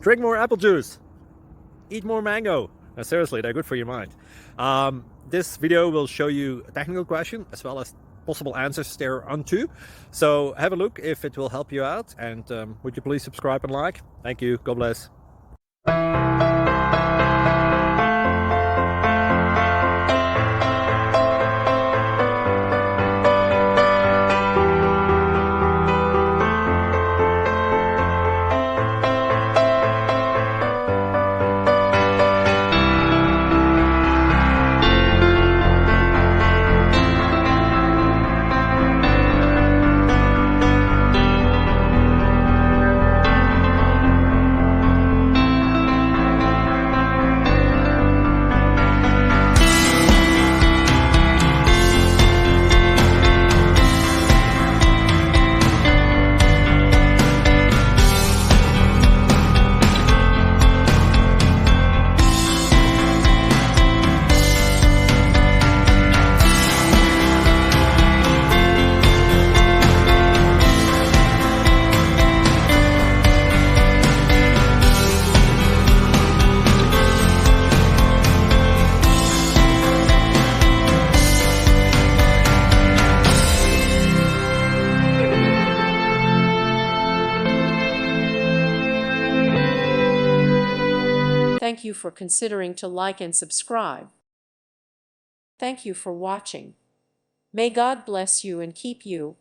Drink more apple juice. Eat more mango. Seriously, they're good for your mind. This video will show you a technical question as well as possible answers thereunto. So have a look if it will help you out, and would you please subscribe and like? Thank you. God bless. Thank you for considering to like and subscribe. Thank you for watching. May God bless you and keep you.